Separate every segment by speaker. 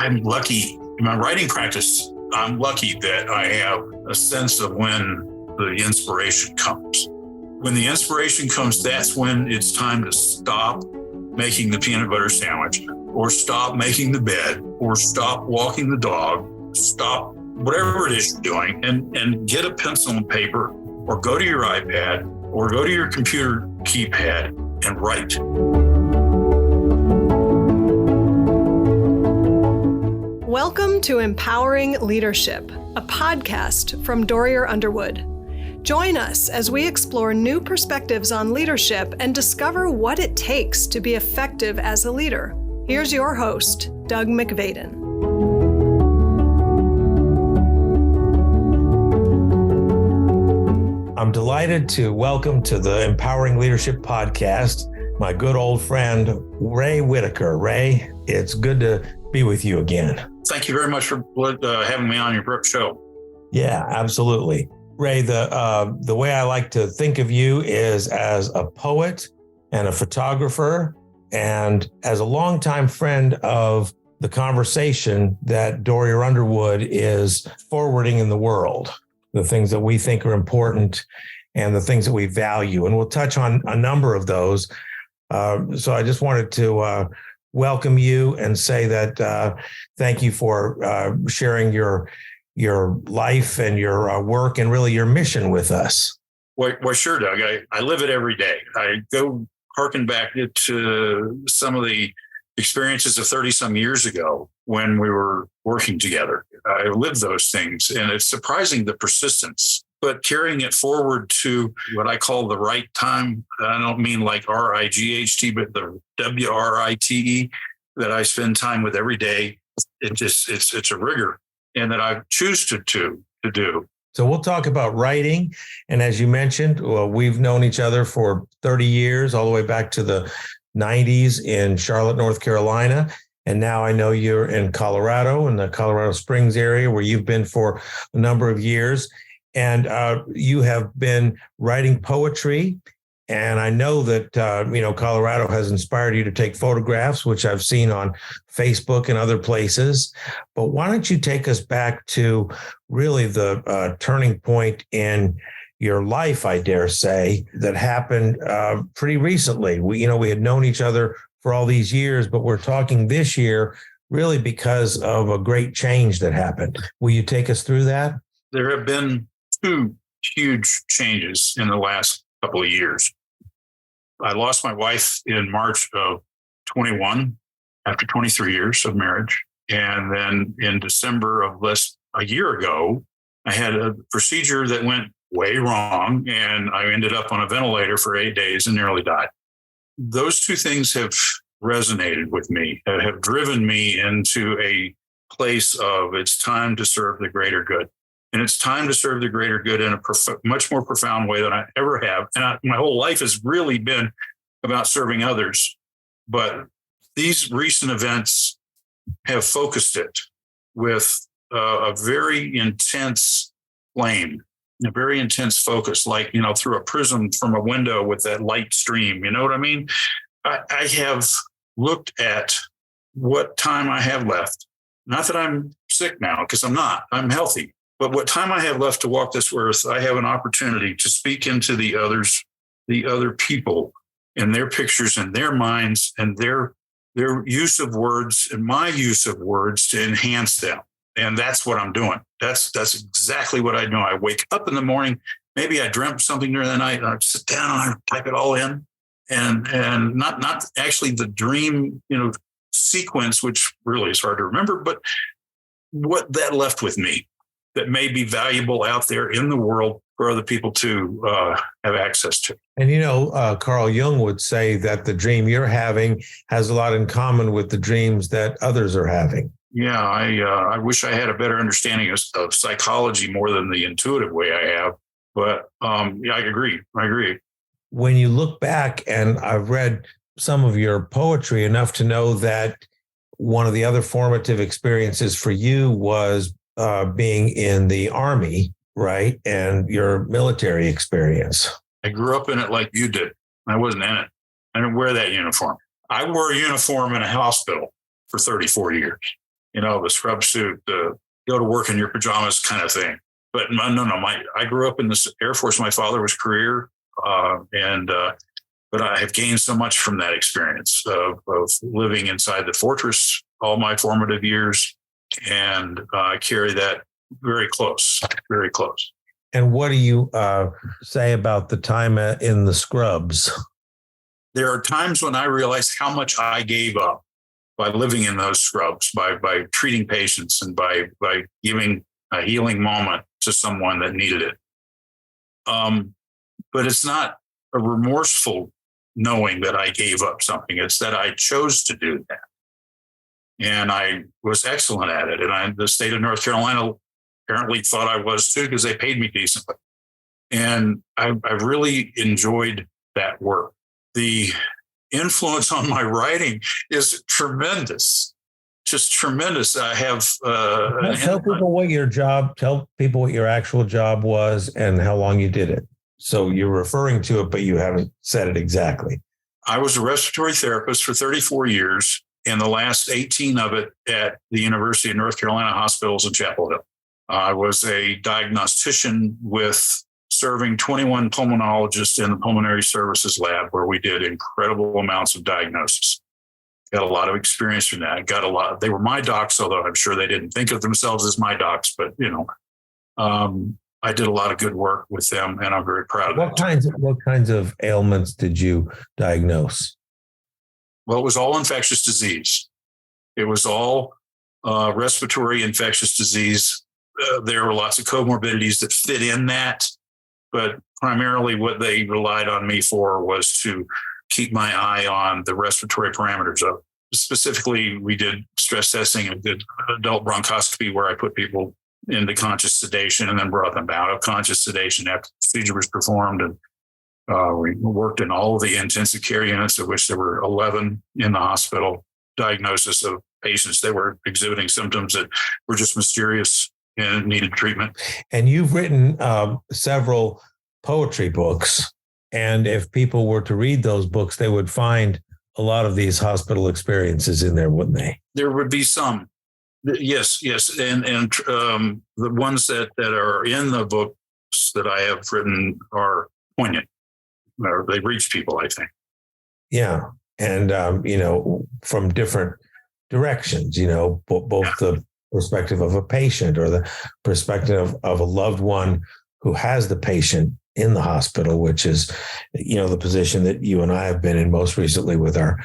Speaker 1: I'm lucky in my writing practice. I'm lucky that I have a sense of when the inspiration comes. When the inspiration comes, that's when it's time to stop making the peanut butter sandwich, or stop making the bed, or stop walking the dog, stop whatever it is you're doing, and get a pencil and paper, or go to your iPad, or go to your computer keypad and write.
Speaker 2: Welcome to Empowering Leadership, a podcast from Dorrier Underwood. Join us as we explore new perspectives on leadership and discover what it takes to be effective as a leader. Here's your host, Doug McVadon.
Speaker 3: I'm delighted to welcome to the Empowering Leadership podcast my good old friend, Ray Whittaker. Ray, it's good to be with you again.
Speaker 1: Thank you very much for having me on your show.
Speaker 3: Yeah, absolutely. Ray, the way I like to think of you is as a poet and a photographer, and as a longtime friend of the conversation that Dorrier Underwood is forwarding in the world, the things that we think are important and the things that we value. And we'll touch on a number of those. So I just wanted to welcome you and say that thank you for sharing your life and your work and really your mission with us.
Speaker 1: Well, sure, Doug. I live it every day. I go harken back to some of the experiences of 30-some years ago when we were working together. I lived those things, and it's surprising the persistence. But carrying it forward to what I call the right time, I don't mean like R-I-G-H-T, but the W-R-I-T-E, that I spend time with every day. It's a rigor, and that I choose to do.
Speaker 3: So we'll talk about writing. And as you mentioned, we've known each other for 30 years, all the way back to the 90s in Charlotte, North Carolina. And now I know you're in Colorado, in the Colorado Springs area, where you've been for a number of years. And you have been writing poetry. And I know that, Colorado has inspired you to take photographs, which I've seen on Facebook and other places. But why don't you take us back to really the turning point in your life, I dare say, that happened pretty recently. We had known each other for all these years, but we're talking this year really because of a great change that happened. Will you take us through that?
Speaker 1: There have been two huge changes in the last couple of years. I lost my wife in March of 21 after 23 years of marriage. And then in December of a year ago, I had a procedure that went way wrong, and I ended up on a ventilator for 8 days and nearly died. Those two things have resonated with me, have driven me into a place of it's time to serve the greater good. And it's time to serve the greater good in a much more profound way than I ever have. And my whole life has really been about serving others. But these recent events have focused it with a very intense flame, a very intense focus, like, through a prism from a window with that light stream. You know what I mean? I have looked at what time I have left. Not that I'm sick now, because I'm not. I'm healthy. But what time I have left to walk this earth, I have an opportunity to speak into the other people and their pictures and their minds and their use of words and my use of words to enhance them. And that's what I'm doing. That's exactly what I do. I wake up in the morning. Maybe I dreamt something during the night, and I sit down and I type it all in, and not actually the dream, sequence, which really is hard to remember, but what that left with me that may be valuable out there in the world for other people to have access to.
Speaker 3: And, Carl Jung would say that the dream you're having has a lot in common with the dreams that others are having.
Speaker 1: Yeah, I wish I had a better understanding of psychology more than the intuitive way I have. But yeah, I agree.
Speaker 3: When you look back, and I've read some of your poetry enough to know that one of the other formative experiences for you was being in the Army, right? And your military experience.
Speaker 1: I grew up in it like you did. I wasn't in it. I didn't wear that uniform. I wore a uniform in a hospital for 34 years. the scrub suit, the go to work in your pajamas kind of thing. But no. I grew up in the Air Force. My father was career, but I have gained so much from that experience of living inside the fortress all my formative years, and I carry that very close, very close.
Speaker 3: And what do you say about the time in the scrubs?
Speaker 1: There are times when I realize how much I gave up by living in those scrubs, by treating patients, and by giving a healing moment to someone that needed it. But it's not a remorseful knowing that I gave up something. It's that I chose to do that. And I was excellent at it. And the state of North Carolina apparently thought I was too, because they paid me decently. And I really enjoyed that work. The influence on my writing is tremendous, just tremendous. I have
Speaker 3: tell people what your actual job was and how long you did it. So you're referring to it, but you haven't said it exactly.
Speaker 1: I was a respiratory therapist for 34 years, and the last 18 of it at the University of North Carolina Hospitals in Chapel Hill. I was a diagnostician with serving 21 pulmonologists in the pulmonary services lab, where we did incredible amounts of diagnosis. Got a lot of experience from that. They were my docs, although I'm sure they didn't think of themselves as my docs, but I did a lot of good work with them, and I'm very proud of that.
Speaker 3: What kinds of ailments did you diagnose?
Speaker 1: Well, it was all infectious disease. It was all respiratory infectious disease. There were lots of comorbidities that fit in that, but primarily what they relied on me for was to keep my eye on the respiratory parameters of. Specifically, we did stress testing and did adult bronchoscopy, where I put people into conscious sedation and then brought them out of conscious sedation after the procedure was performed. And we worked in all of the intensive care units, of which there were 11 in the hospital. Diagnosis of patients that were exhibiting symptoms that were just mysterious and needed treatment.
Speaker 3: And you've written several poetry books. And if people were to read those books, they would find a lot of these hospital experiences in there, wouldn't they? There
Speaker 1: would be some. Yes. And the ones that are in the books that I have written are poignant. They reach people, I think.
Speaker 3: Yeah. And, from different directions, both the perspective of a patient or the perspective of a loved one who has the patient in the hospital, which is, the position that you and I have been in most recently with our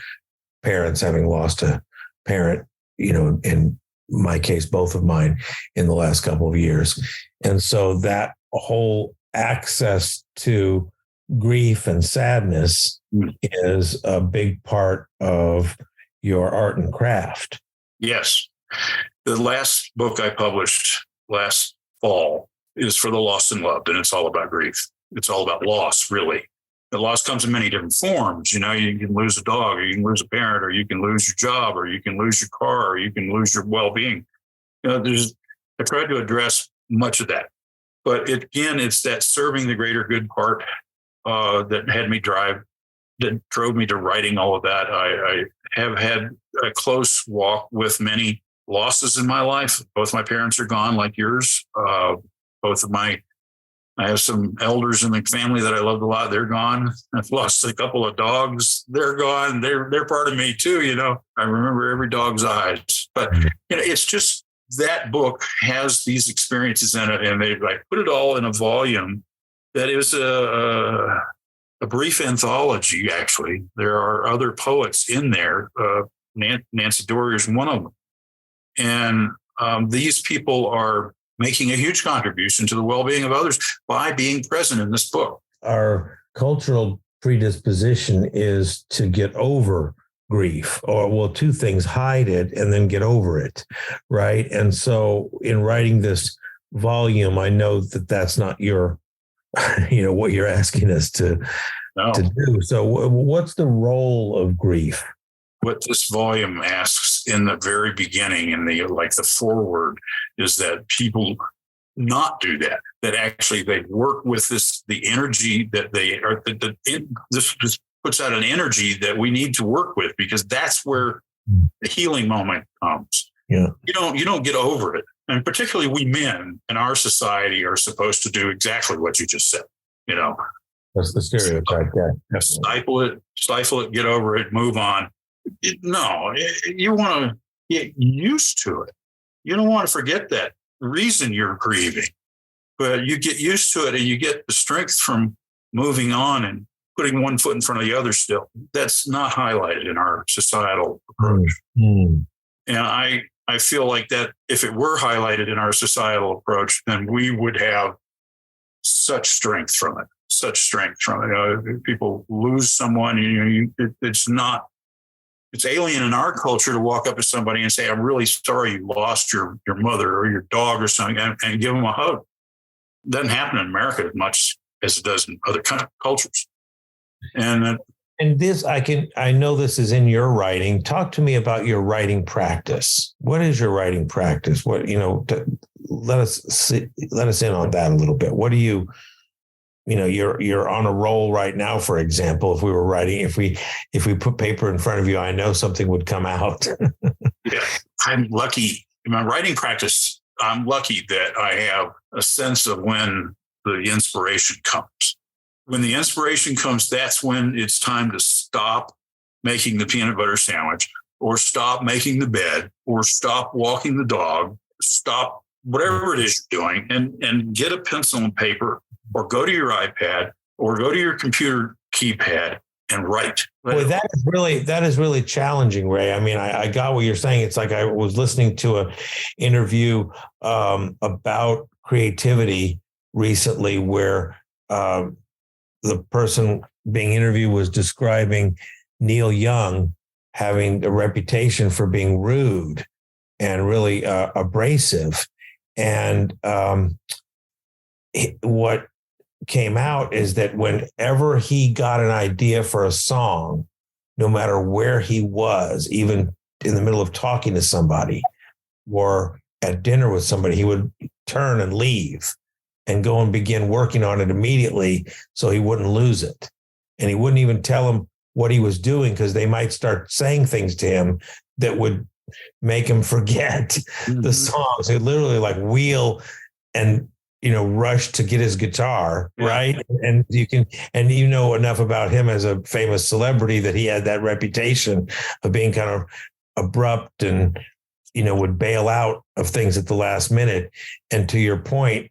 Speaker 3: parents having lost a parent, in my case, both of mine in the last couple of years. And so that whole access to grief and sadness is a big part of your art and craft.
Speaker 1: Yes. The last book I published last fall is For the Lost and Loved, and it's all about grief. It's all about loss, really. The loss comes in many different forms. You can lose a dog, or you can lose a parent, or you can lose your job, or you can lose your car, or you can lose your well-being. I tried to address much of that. But it's that serving the greater good part that drove me to writing all of that. I have had a close walk with many losses in my life. Both my parents are gone, like yours. I have some elders in the family that I loved a lot. They're gone. I've lost a couple of dogs. They're gone. They're part of me too. I remember every dog's eyes. But it's just that book has these experiences in it, and they put it all in a volume that is a brief anthology. Actually, there are other poets in there. Nancy Dorrier is one of them, and these people are making a huge contribution to the well-being of others by being present in this book.
Speaker 3: Our cultural predisposition is to get over grief, or two things: hide it and then get over it, right? And so in writing this volume, I know that that's not your, what you're asking us to do. So what's the role of grief?
Speaker 1: What this volume asks in the very beginning, in the foreword, is that people not do that. That actually they work with the energy that they are. This just puts out an energy that we need to work with, because that's where the healing moment comes.
Speaker 3: Yeah.
Speaker 1: You don't get over it. And particularly we men in our society are supposed to do exactly what you just said.
Speaker 3: That's the stereotype. Yeah.
Speaker 1: Stifle it, get over it, move on. You want to get used to it. You don't want to forget that reason you're grieving, but you get used to it and you get the strength from moving on and putting one foot in front of the other still. That's not highlighted in our societal approach.
Speaker 3: Mm-hmm.
Speaker 1: And I feel like that if it were highlighted in our societal approach, then we would have such strength from it. People lose someone, it's alien in our culture to walk up to somebody and say, I'm really sorry you lost your mother or your dog or something, and give them a hug. It doesn't happen in America as much as it does in other cultures. And
Speaker 3: this, I know this is in your writing. Talk to me about your writing practice. What is your writing practice? What, let us in on that a little bit. What do you, you're on a roll right now, for example. If we were writing, if we put paper in front of you, I know something would come out.
Speaker 1: Yeah, I'm lucky in my writing practice. I'm lucky that I have a sense of when the inspiration comes. When the inspiration comes, that's when it's time to stop making the peanut butter sandwich, or stop making the bed, or stop walking the dog, stop whatever it is you're doing, and get a pencil and paper, or go to your iPad, or go to your computer keypad and write.
Speaker 3: Boy, that is really challenging, Ray. I mean, I got what you're saying. It's like I was listening to an interview about creativity recently, where the person being interviewed was describing Neil Young having a reputation for being rude and really abrasive. And what came out is that whenever he got an idea for a song, no matter where he was, even in the middle of talking to somebody or at dinner with somebody, he would turn and leave and go and begin working on it immediately so he wouldn't lose it. And he wouldn't even tell them what he was doing, because they might start saying things to him that would make him forget the song. So he'd literally like wheel and, rush to get his guitar, right? And you know enough about him as a famous celebrity that he had that reputation of being kind of abrupt and, would bail out of things at the last minute. And to your point,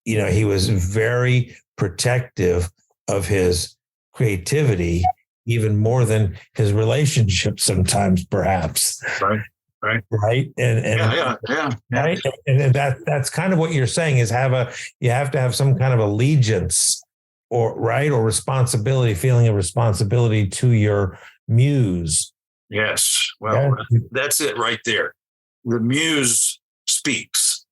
Speaker 3: he was very protective of his creativity, even more than his relationship sometimes, perhaps. Right. And right. And that's kind of what you're saying is you have to have some kind of allegiance or responsibility, feeling of responsibility to your muse.
Speaker 1: Yes. Well, that's it right there. The muse speaks.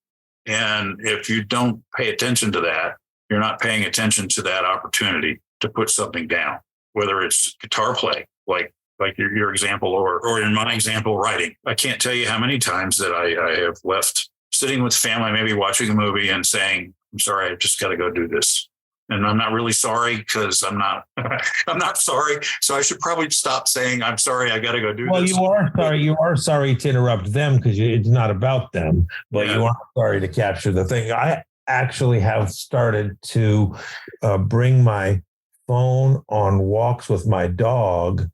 Speaker 1: And if you don't pay attention to that, you're not paying attention to that opportunity to put something down, whether it's guitar play, like your example, or in my example, writing. I can't tell you how many times that I have left sitting with family, maybe watching a movie and saying, I'm sorry, I just got to go do this. And I'm not really sorry because I'm not sorry. So I should probably stop saying, I'm sorry, I got to go do this.
Speaker 3: Well, you are sorry to interrupt them because it's not about them, but you are sorry to capture the thing. I actually have started to bring my phone on walks with my dog,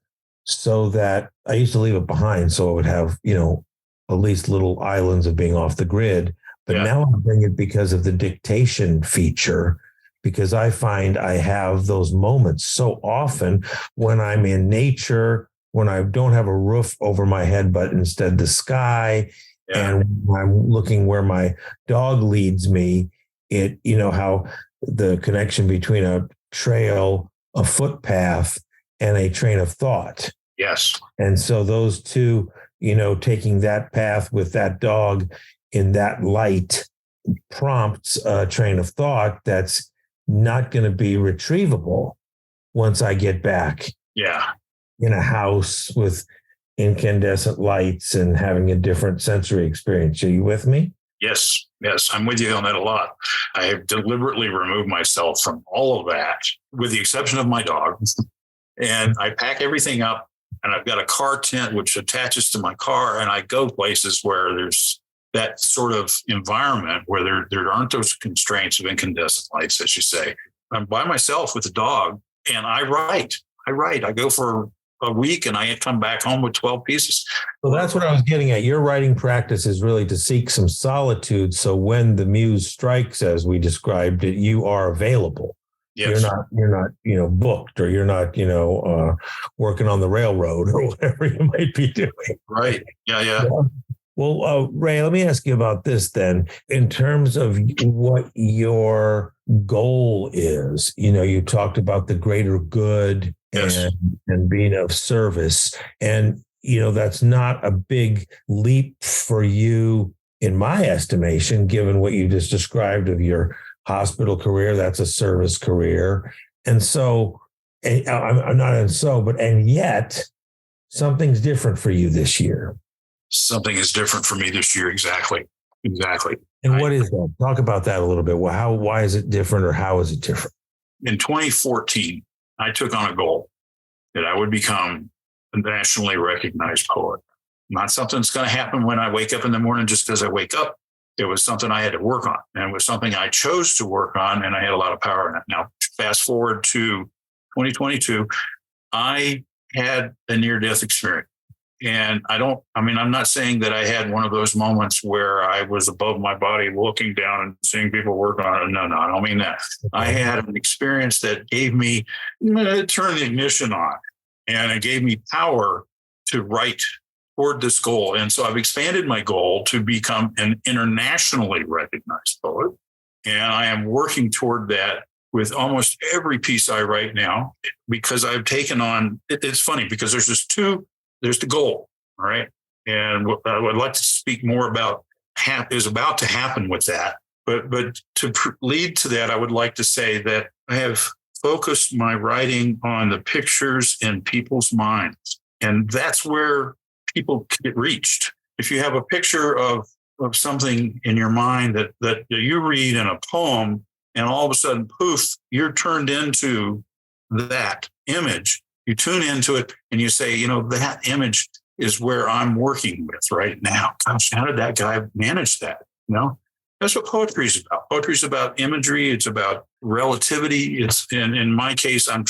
Speaker 3: so that I used to leave it behind so it would have, at least little islands of being off the grid. But now I bring it because of the dictation feature, because I find I have those moments so often when I'm in nature, when I don't have a roof over my head, but instead the sky. And I'm looking where my dog leads me. How the connection between a trail, a footpath, and a train of thought.
Speaker 1: Yes.
Speaker 3: And so those two, taking that path with that dog in that light prompts a train of thought that's not going to be retrievable once I get back in a house with incandescent lights and having a different sensory experience. Are you with me?
Speaker 1: Yes, I'm with you on that a lot. I have deliberately removed myself from all of that, with the exception of my dog. And I pack everything up and I've got a car tent which attaches to my car, and I go places where there's that sort of environment where there aren't those constraints of incandescent lights, as you say. I'm by myself with a dog, and I write. I go for a week, and I come back home with 12 pieces.
Speaker 3: Well, that's what I was getting at. Your writing practice is really to seek some solitude. So when the muse strikes, as we described it, you are available.
Speaker 1: Yes.
Speaker 3: You're not, booked, or you're not, working on the railroad or whatever you might be doing.
Speaker 1: Right. Yeah.
Speaker 3: Well, Ray, let me ask you about this then. In terms of what your goal is, you talked about the greater good.
Speaker 1: Yes.
Speaker 3: And being of service. And, that's not a big leap for you, in my estimation, given what you just described of your hospital career. That's a service career. And so, and yet something's different for you this year.
Speaker 1: Something is different for me this year. Exactly.
Speaker 3: And what is that? Talk about that a little bit. Well, why is it different, or how is it different?
Speaker 1: In 2014, I took on a goal that I would become a nationally recognized poet. Not something that's going to happen when I wake up in the morning just because I wake up. It was something I had to work on, and it was something I chose to work on, and I had a lot of power in it. Now, fast forward to 2022, I had a near-death experience. And I'm not saying that I had one of those moments where I was above my body looking down and seeing people work on it. No, I don't mean that. I had an experience that gave me, it turned the ignition on, and it gave me power to write toward this goal. And so I've expanded my goal to become an internationally recognized poet. And I am working toward that with almost every piece I write now, because I've taken on, it's funny because there's the goal, all right? And what I would like to speak more about is about to happen with that. But to lead to that, I would like to say that I have focused my writing on the pictures in people's minds. And that's where people get reached. If you have a picture of something in your mind that you read in a poem, and all of a sudden, poof, you're turned into that image. You tune into it and you say, that image is where I'm working with right now. Gosh, how did that guy manage that? That's what poetry is about. Poetry is about imagery. It's about relativity. It's in my case, I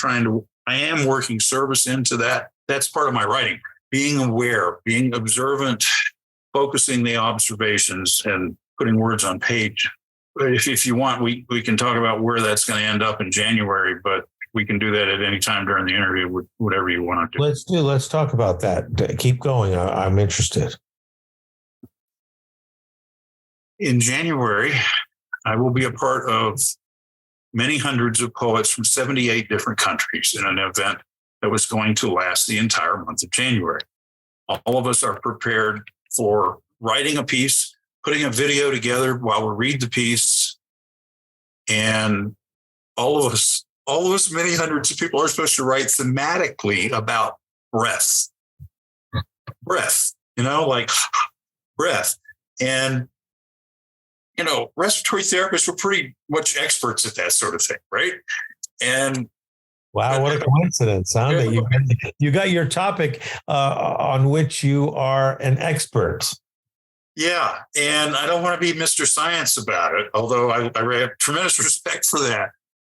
Speaker 1: am working service into that. That's part of my writing. Being aware, being observant, focusing the observations, and putting words on page. If you want, we can talk about where that's going to end up in January, but we can do that at any time during the interview with whatever you want to do.
Speaker 3: Let's talk about that. Keep going. I'm interested.
Speaker 1: In January, I will be a part of many hundreds of poets from 78 different countries in an event that was going to last the entire month of January. All of us are prepared for writing a piece, putting a video together while we read the piece, and all of us, many hundreds of people, are supposed to write thematically about breath, like breath. And, respiratory therapists were pretty much experts at that sort of thing, right? And
Speaker 3: wow, what a coincidence, huh? That you got your topic on which you are an expert.
Speaker 1: Yeah, and I don't want to be Mr. Science about it, although I have tremendous respect for that.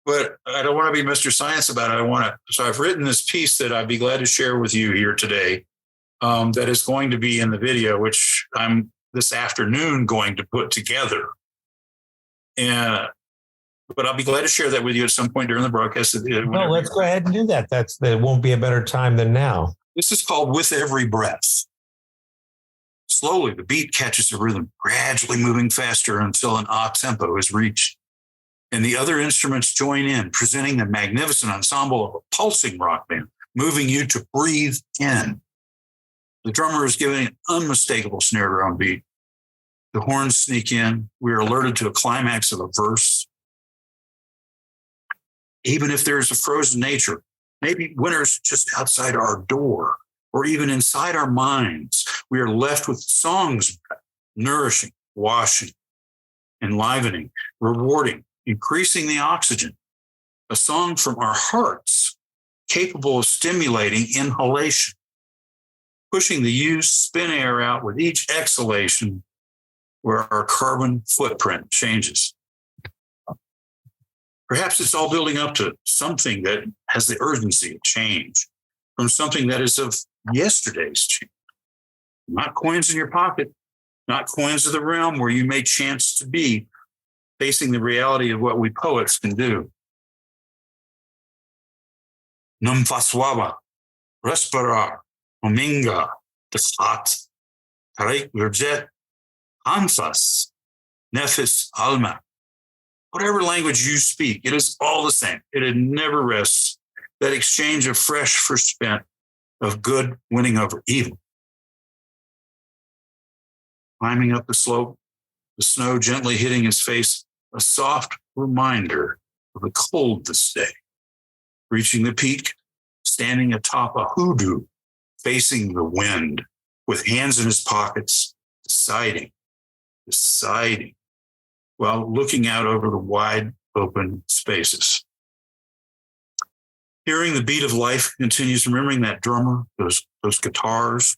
Speaker 1: But I don't want to be Mr. Science about it. So I've written this piece that I'd be glad to share with you here today, that is going to be in the video, which I'm this afternoon going to put together. But I'll be glad to share that with you at some point during the broadcast.
Speaker 3: No, let's go ahead and do that. There won't be a better time than now.
Speaker 1: This is called With Every Breath. Slowly, the beat catches the rhythm, gradually moving faster until an odd tempo is reached. And the other instruments join in, presenting the magnificent ensemble of a pulsing rock band, moving you to breathe in. The drummer is giving an unmistakable snare drum beat. The horns sneak in. We are alerted to a climax of a verse. Even if there is a frozen nature, maybe winter's just outside our door, or even inside our minds, we are left with songs, nourishing, washing, enlivening, rewarding, increasing the oxygen. A song from our hearts, capable of stimulating inhalation. pushing the used spin air out with each exhalation where our carbon footprint changes. Perhaps it's all building up to something that has the urgency of change from something that is of yesterday's change. Not coins in your pocket, not coins of the realm where you may chance to be, facing the reality of what we poets can do. Num faswaba, respirar, ominga, desat, tarik virjet, anfas, nefis alma. Whatever language you speak, it is all the same. It never rests. That exchange of fresh for spent, of good winning over evil. Climbing up the slope, the snow gently hitting his face, a soft reminder of the cold this day. Reaching the peak, standing atop a hoodoo, facing the wind, with hands in his pockets, deciding, while looking out over the wide open spaces. Hearing the beat of life continues, remembering that drummer, those guitars,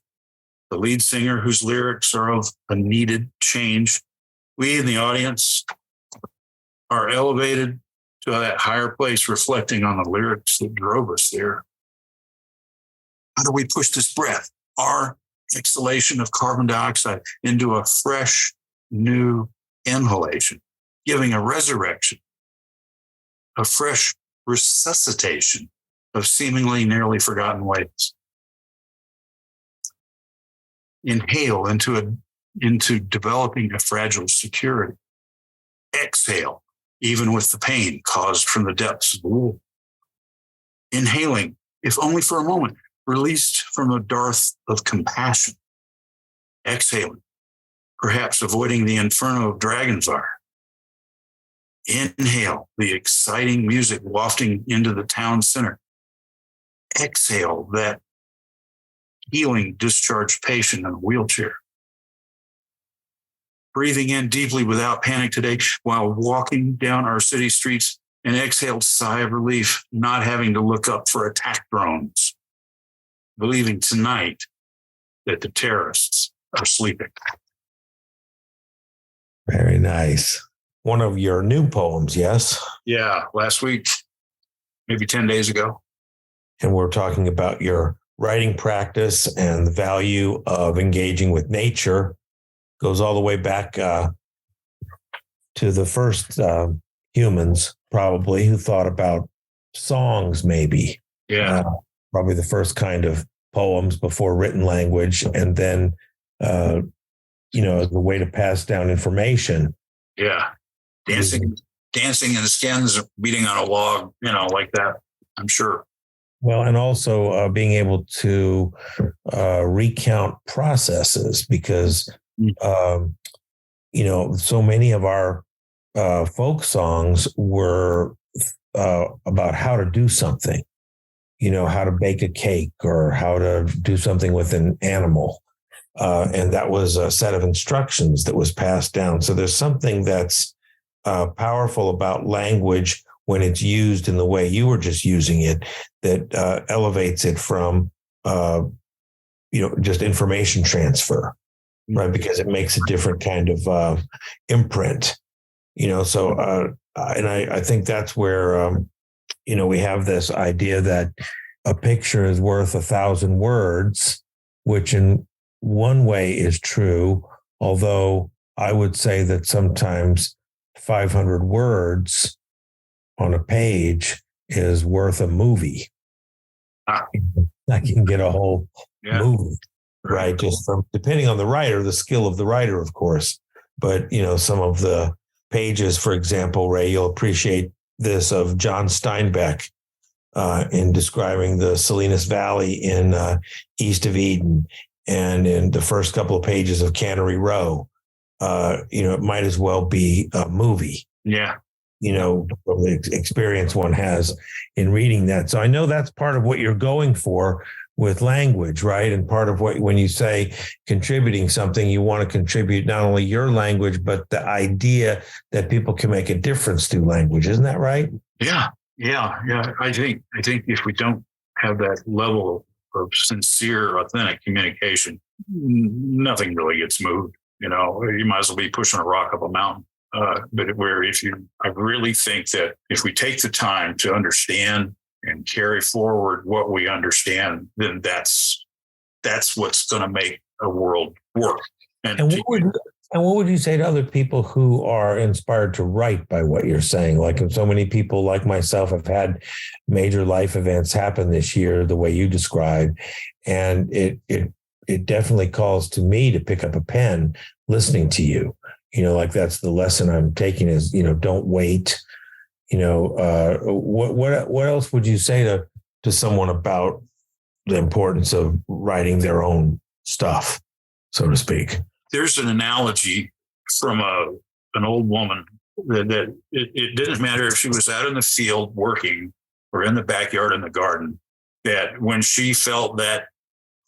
Speaker 1: the lead singer whose lyrics are of a needed change. We in the audience are elevated to that higher place, reflecting on the lyrics that drove us there. How do we push this breath, our exhalation of carbon dioxide, into a fresh, new inhalation, giving a resurrection, a fresh resuscitation of seemingly nearly forgotten ways? Inhale into developing a fragile security. Exhale, even with the pain caused from the depths of the wool. Inhaling, if only for a moment, released from a dearth of compassion. Exhaling, perhaps avoiding the inferno of dragon fire. Inhale, the exciting music wafting into the town center. Exhale, that healing discharged patient in a wheelchair. Breathing in deeply without panic today while walking down our city streets, an exhaled sigh of relief, not having to look up for attack drones. Believing tonight that the terrorists are sleeping.
Speaker 3: Very nice. One of your new poems, yes?
Speaker 1: Yeah, last week, maybe 10 days ago.
Speaker 3: And we're talking about your writing practice and the value of engaging with nature. Goes all the way back to the first humans, probably, who thought about songs, maybe.
Speaker 1: Yeah.
Speaker 3: Probably the first kind of poems before written language. And then, as a way to pass down information.
Speaker 1: Yeah. Dancing in the skins, beating on a log, like that, I'm sure.
Speaker 3: Well, and also being able to recount processes, because, so many of our folk songs were about how to do something, how to bake a cake or how to do something with an animal. And that was a set of instructions that was passed down. So there's something that's powerful about language when it's used in the way you were just using it, that elevates it from, just information transfer, right? Because it makes a different kind of imprint, So, and I think that's where, we have this idea that a picture is worth 1,000 words, which in one way is true, although I would say that sometimes 500 words on a page is worth a movie. I can get a whole movie, right? Just from, depending on the writer, the skill of the writer, of course. But, some of the pages, for example, Ray, you'll appreciate this, of John Steinbeck in describing the Salinas Valley in east of Eden. And in the first couple of pages of Cannery Row, it might as well be a movie.
Speaker 1: Yeah.
Speaker 3: From the experience one has in reading that. So I know that's part of what you're going for with language, right? And part of what, when you say contributing something, you want to contribute not only your language, but the idea that people can make a difference through language. Isn't that right?
Speaker 1: Yeah. I think if we don't have that level of sincere, authentic communication, nothing really gets moved. You might as well be pushing a rock up a mountain. But I really think that if we take the time to understand and carry forward what we understand, then that's what's going to make a world work.
Speaker 3: And what would you say to other people who are inspired to write by what you're saying? Like, so many people like myself have had major life events happen this year, the way you described, and it definitely calls to me to pick up a pen listening to you. Like that's the lesson I'm taking is, don't wait. What else would you say to someone about the importance of writing their own stuff, so to speak?
Speaker 1: There's an analogy from an old woman that it didn't matter if she was out in the field working or in the backyard in the garden, that when she felt that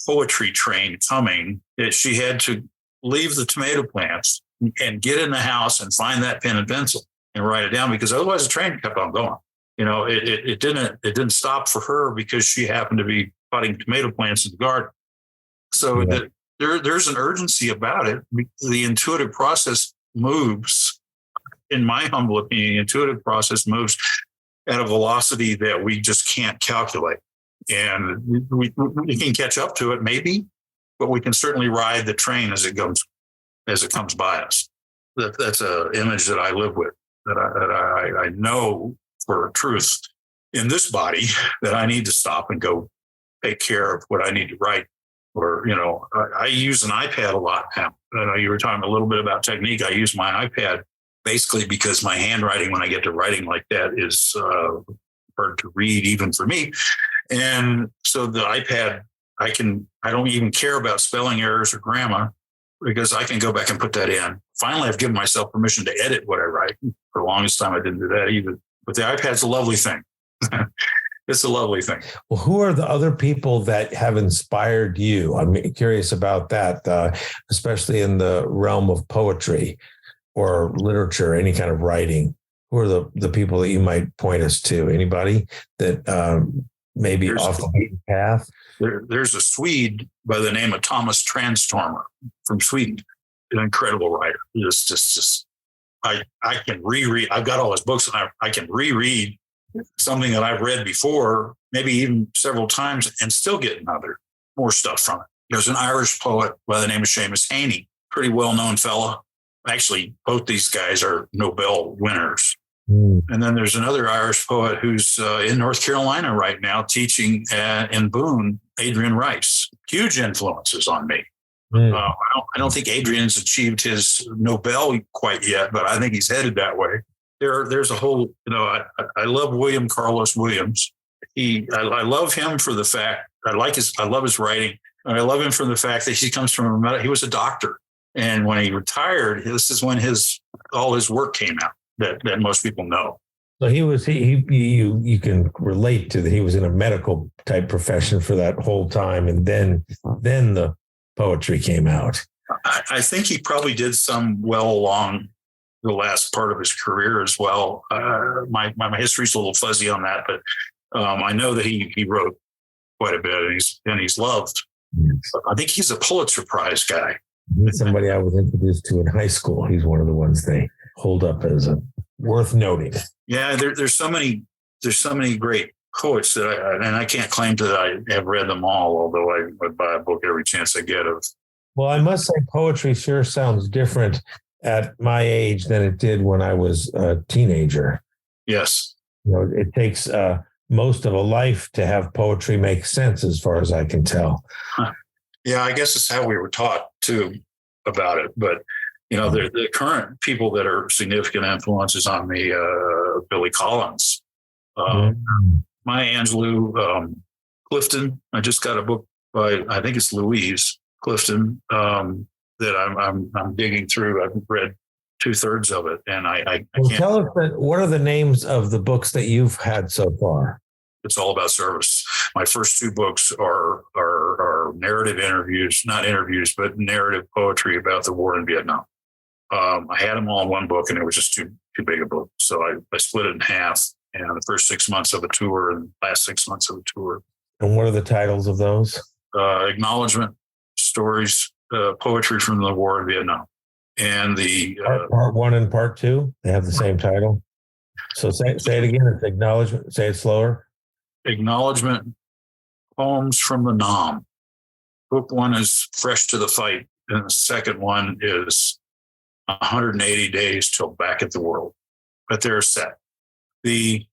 Speaker 1: poetry train coming, that she had to leave the tomato plants and get in the house and find that pen and pencil and write it down, because otherwise the train kept on going. It didn't stop for her because she happened to be potting tomato plants in the garden. So there's an urgency about it. The intuitive process moves, in my humble opinion, the intuitive process moves at a velocity that we just can't calculate. And we can catch up to it maybe, but we can certainly ride the train as it comes by us. That's an image that I live with, that I know for truth in this body, that I need to stop and go take care of what I need to write. Or, I use an iPad a lot now. You were talking a little bit about technique. I use my iPad basically because my handwriting, when I get to writing like that, is hard to read even for me. And so the iPad, I don't even care about spelling errors or grammar, because I can go back and put that in. Finally, I've given myself permission to edit what I write. For the longest time, I didn't do that either. But the iPad's a lovely thing. It's a lovely thing.
Speaker 3: Well, who are the other people that have inspired you? I'm curious about that, especially in the realm of poetry or literature, any kind of writing. Who are the people that you might point us to? Anybody that maybe off the beaten path?
Speaker 1: There's a Swede by the name of Thomas Transtormer from Sweden, an incredible writer. I can reread. I've got all his books, and I can reread something that I've read before, maybe even several times, and still get more stuff from it. There's an Irish poet by the name of Seamus Heaney, pretty well-known fella. Actually, both these guys are Nobel winners. And then there's another Irish poet who's in North Carolina right now teaching in Boone, Adrian Rice. Huge influences on me. I don't think Adrian's achieved his Nobel quite yet, but I think he's headed that way. There's a whole, I love William Carlos Williams. I love him for the fact, I love his writing. And I love him for the fact that he comes from he was a doctor. And when he retired, this is when all his work came out that most people know.
Speaker 3: So you can relate to that. He was in a medical type profession for that whole time. And then the poetry came out.
Speaker 1: I think he probably did some well along the last part of his career as well. My history's a little fuzzy on that, but I know that he wrote quite a bit, and he's loved. Yes. I think he's a Pulitzer Prize guy.
Speaker 3: He's somebody I was introduced to in high school. He's one of the ones they hold up as worth noting.
Speaker 1: Yeah, there's so many great poets that I can't claim that I have read them all, although I would buy a book every chance I get of.
Speaker 3: Well, I must say poetry sure sounds different at my age than it did when I was a teenager.
Speaker 1: Yes.
Speaker 3: It takes most of a life to have poetry make sense, as far as I can tell.
Speaker 1: Huh. Yeah, I guess it's how we were taught too about it. But, the current people that are significant influences on me, Billy Collins, Maya Angelou, Clifton. I just got a book by, I think it's Louise Clifton, that I'm digging through. I've read 2/3 of it, and I can't.
Speaker 3: Tell us what are the names of the books that you've had so far?
Speaker 1: It's all about service. My first 2 books are narrative interviews, not interviews, but narrative poetry about the war in Vietnam. I had them all in one book, and it was just too big a book. So I split it in half, and the first 6 months of a tour and last 6 months of a tour.
Speaker 3: And what are the titles of those?
Speaker 1: Acknowledgement, Stories, Poetry from the War in Vietnam. And the
Speaker 3: part 1 and part 2, they have the same title. So say it again. It's acknowledgement. Say it slower.
Speaker 1: Acknowledgement, Poems from the Nam. Book 1 is Fresh to the Fight, and the second one is 180 Days Till Back at the World. But they're set. The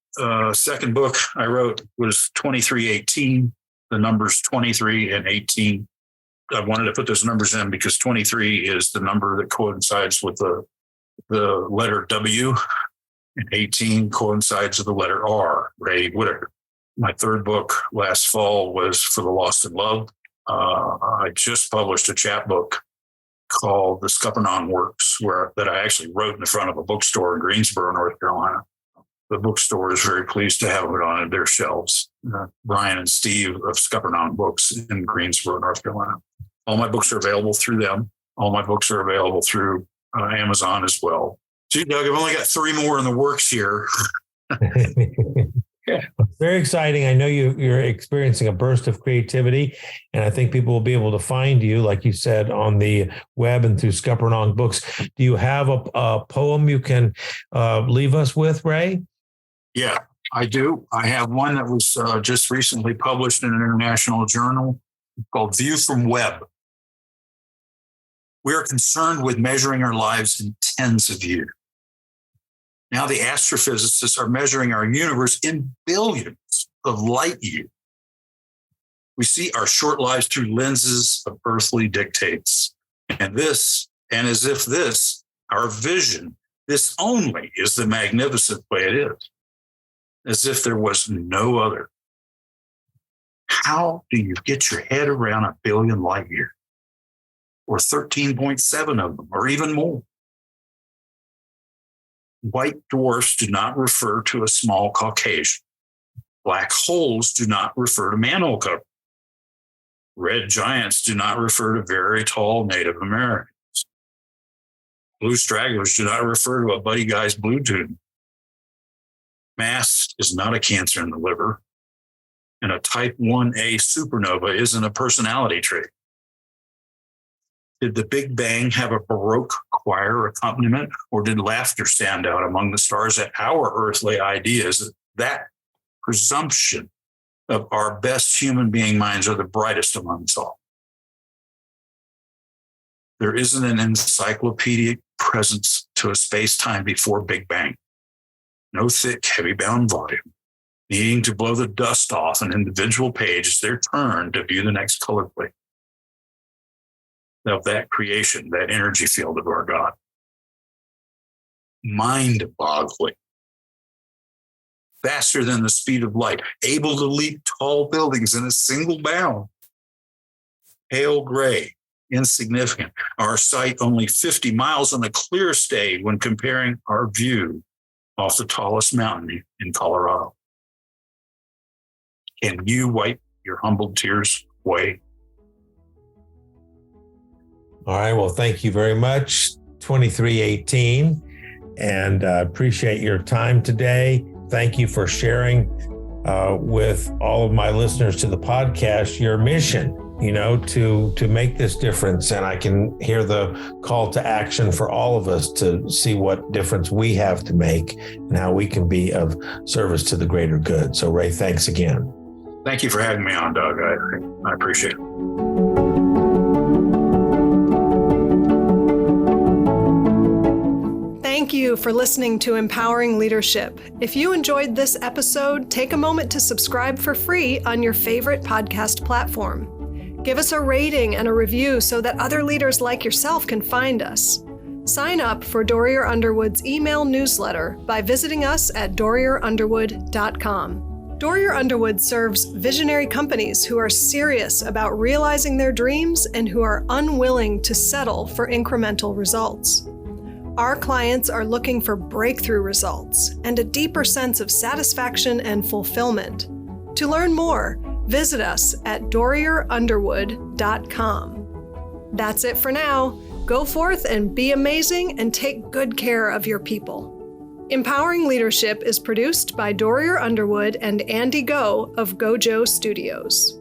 Speaker 1: second book I wrote was 2318. The numbers 23 and 18. I wanted to put those numbers in because 23 is the number that coincides with the letter W, and 18 coincides with the letter R, Ray Whittaker. My third book last fall was For the Lost in Love. I just published a chapbook called The Scuppernong Works, that I actually wrote in the front of a bookstore in Greensboro, North Carolina. The bookstore is very pleased to have it on their shelves. Brian and Steve of Scuppernong Books in Greensboro, North Carolina. All my books are available through them. All my books are available through Amazon as well. Gee, Doug, I've only got 3 more in the works here.
Speaker 3: Yeah. Very exciting. I know you're experiencing a burst of creativity, and I think people will be able to find you, like you said, on the web and through Scuppernong Books. Do you have a poem you can leave us with, Ray?
Speaker 1: Yeah, I do. I have one that was just recently published in an international journal called View from Webb. We are concerned with measuring our lives in tens of years. Now the astrophysicists are measuring our universe in billions of light years. We see our short lives through lenses of earthly dictates. And as if this, our vision, this only is the magnificent way it is. As if there was no other. How do you get your head around a billion light years? Or 13.7 of them, or even more? White dwarfs do not refer to a small Caucasian. Black holes do not refer to manhole cover. Red giants do not refer to very tall Native Americans. Blue stragglers do not refer to a buddy guy's blue tube. Mass is not a cancer in the liver, and a type 1A supernova isn't a personality trait. Did the Big Bang have a Baroque choir accompaniment, or did laughter stand out among the stars at our earthly ideas? That presumption of our best human being minds are the brightest among us all. There isn't an encyclopedic presence to a space-time before Big Bang. No thick, heavy-bound volume, needing to blow the dust off an individual page as their turn to view the next color plate of that creation, that energy field of our God. Mind-boggling. Faster than the speed of light, able to leap tall buildings in a single bound. Pale gray, insignificant. Our sight only 50 miles on a clear day when comparing our view off the tallest mountain in Colorado. Can you wipe your humbled tears away?
Speaker 3: All right. Well, thank you very much, 2318. And appreciate your time today. Thank you for sharing with all of my listeners to the podcast your mission, to make this difference. And I can hear the call to action for all of us to see what difference we have to make and how we can be of service to the greater good. So, Ray, thanks again.
Speaker 1: Thank you for having me on, Doug. I appreciate it.
Speaker 2: Thank you for listening to Empowering Leadership. If you enjoyed this episode, take a moment to subscribe for free on your favorite podcast platform. Give us a rating and a review so that other leaders like yourself can find us. Sign up for Dorrier Underwood's email newsletter by visiting us at dorrierunderwood.com. Dorrier Underwood serves visionary companies who are serious about realizing their dreams and who are unwilling to settle for incremental results. Our clients are looking for breakthrough results and a deeper sense of satisfaction and fulfillment. To learn more, visit us at dorrierunderwood.com. That's it for now. Go forth and be amazing and take good care of your people. Empowering Leadership is produced by Dorrier Underwood and Andy Go of Gojo Studios.